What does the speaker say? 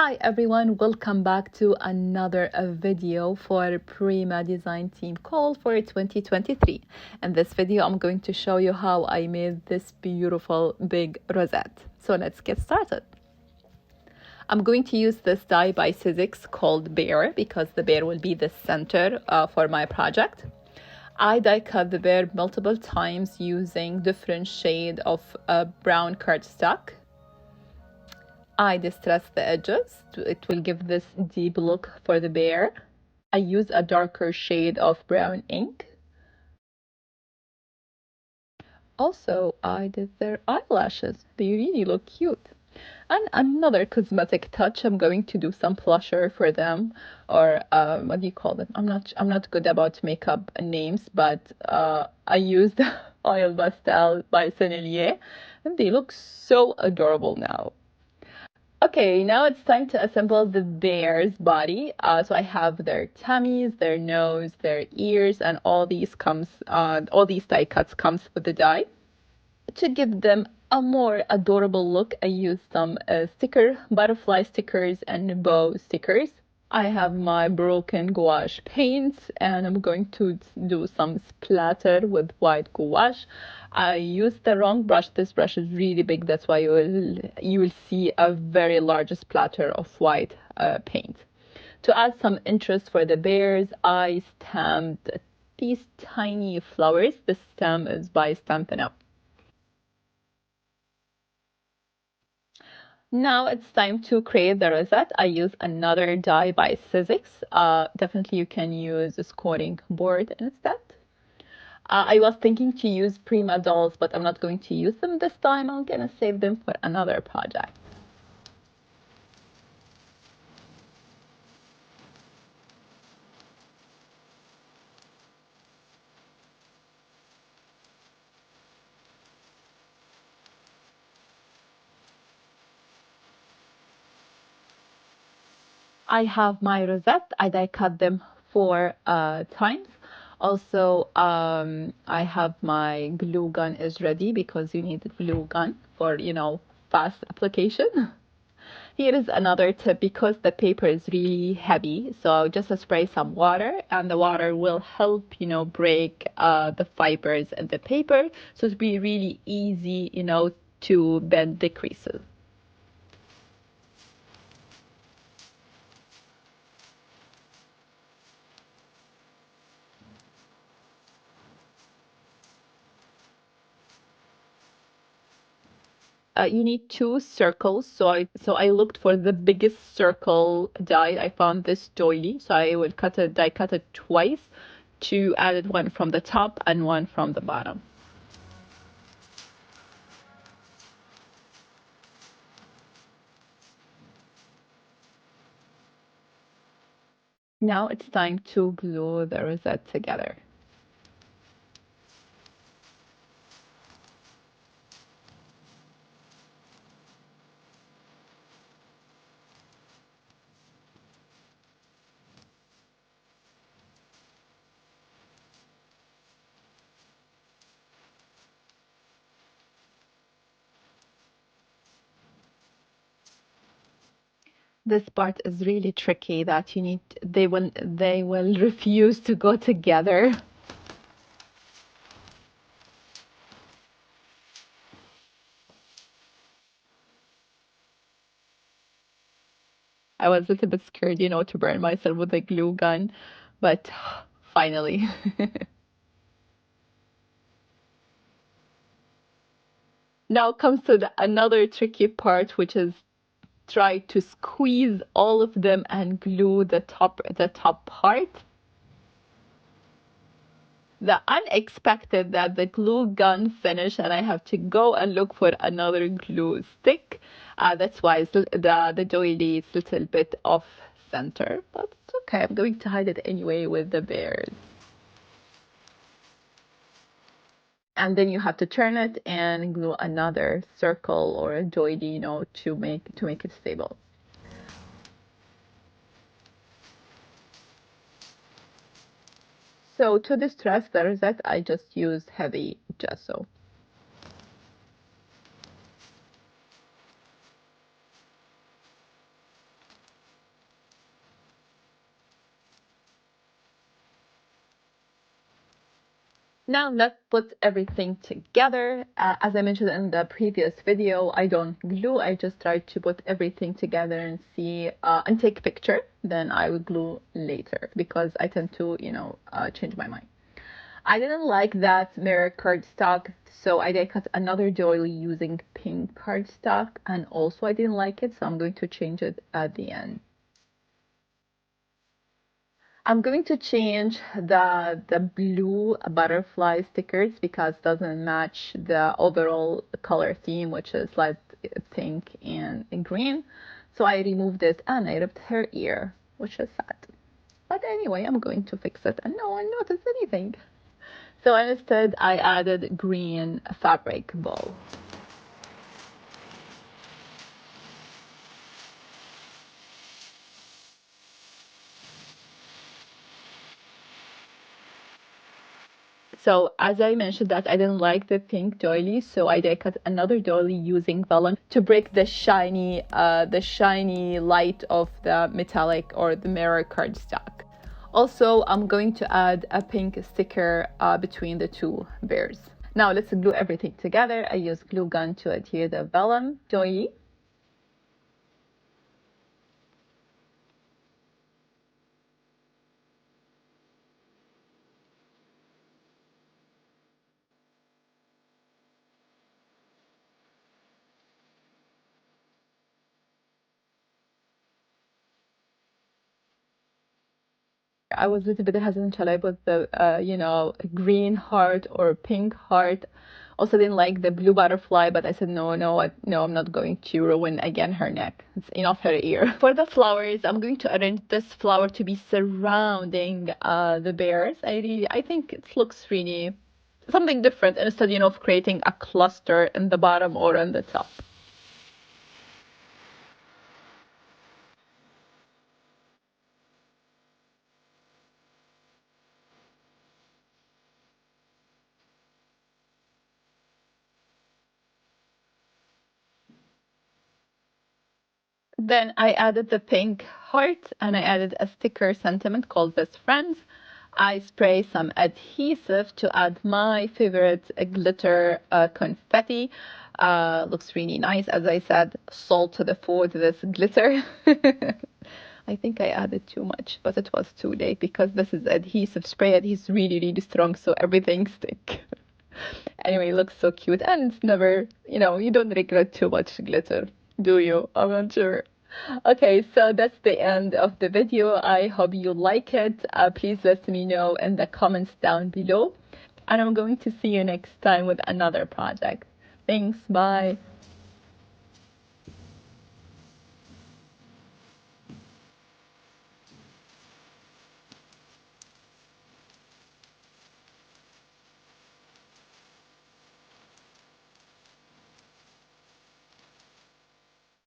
Hi everyone, welcome back to another video for Prima design team call for 2023. In this video, I'm going to show you how I made this beautiful big rosette. So let's get started. I'm going to use this die by Sizzix called Bear because the bear will be the center for my project. I die cut the bear multiple times using different shade of brown cardstock. I distress the edges. It will give this deep look for the bear. I use a darker shade of brown ink. Also, I did their eyelashes. They really look cute. And another cosmetic touch, I'm going to do some blusher for them, or what do you call them? I'm not good about makeup names, but I used Oil Pastel by Sennelier, and they look so adorable now. Okay, now it's time to assemble the bear's body. So I have their tummies, their nose, their ears, and all these die cuts comes with the die. To give them a more adorable look, I used some butterfly stickers and bow stickers. I have my broken gouache paints and I'm going to do some splatter with white gouache. I used the wrong brush. This brush is really big, that's why you will see a very large splatter of white paint. To add some interest for the bears, I stamped these tiny flowers. The stem is by Stampin' Up! Now it's time to create the rosette. I use another die by Sizzix. Definitely you can use a scoring board instead. I was thinking to use Prima dolls, but I'm not going to use them this time. I'm gonna save them for another project. I have my rosette. I die cut them 4 times. Also, I have my glue gun is ready because you need a glue gun for, fast application. Here is another tip because the paper is really heavy. So just spray some water and the water will help, break the fibers in the paper. So it'll be really easy, to bend the creases. You need 2 circles. So I looked for the biggest circle die. I found this doily. So I will die cut it twice to add one from the top and one from the bottom. Now it's time to glue the rosette together. This part is really tricky that they will refuse to go together. I was a little bit scared, to burn myself with a glue gun, but finally. Now comes to another tricky part, which is try to squeeze all of them and glue the top part. The unexpected that the glue gun finished and I have to go and look for another glue stick. That's why the doily is a little bit off center, but it's okay. I'm going to hide it anyway with the bears. And then you have to turn it and glue another circle or a doily, to make it stable. So to distress the rosette, I just use heavy gesso. Now let's put everything together. As I mentioned in the previous video, I don't glue. I just try to put everything together and see and take a picture. Then I will glue later because I tend to, change my mind. I didn't like that mirror cardstock, so I did cut another doily using pink cardstock, and also I didn't like it, so I'm going to change it at the end. I'm going to change the blue butterfly stickers because it doesn't match the overall color theme, which is like pink and green. So I removed it and I ripped her ear, which is sad. But anyway, I'm going to fix it and no one noticed anything. So instead, I added green fabric ball. So as I mentioned that I didn't like the pink doily, so I did cut another doily using vellum to break the shiny light of the metallic or the mirror cardstock. Also, I'm going to add a pink sticker between the two bears. Now let's glue everything together. I use glue gun to adhere the vellum doily. I was a little bit hesitant. Shall I put the, green heart or pink heart? Also didn't like the blue butterfly, but I said, no, no, no, I'm not going to ruin again her neck. It's enough her ear. For the flowers, I'm going to arrange this flower to be surrounding the bears. I think it looks really something different instead, of creating a cluster in the bottom or on the top. Then I added the pink heart and I added a sticker sentiment called Best Friends. I spray some adhesive to add my favorite glitter confetti. Looks really nice. As I said, salt to the food, this glitter. I think I added too much, but it was too late because this is adhesive spray. Adhesive is really, really strong, so everything stick. Anyway, it looks so cute and it's never, you don't regret too much glitter, do you? I'm not sure. Okay, so that's the end of the video. I hope you like it. Please let me know in the comments down below. And I'm going to see you next time with another project. Thanks, bye.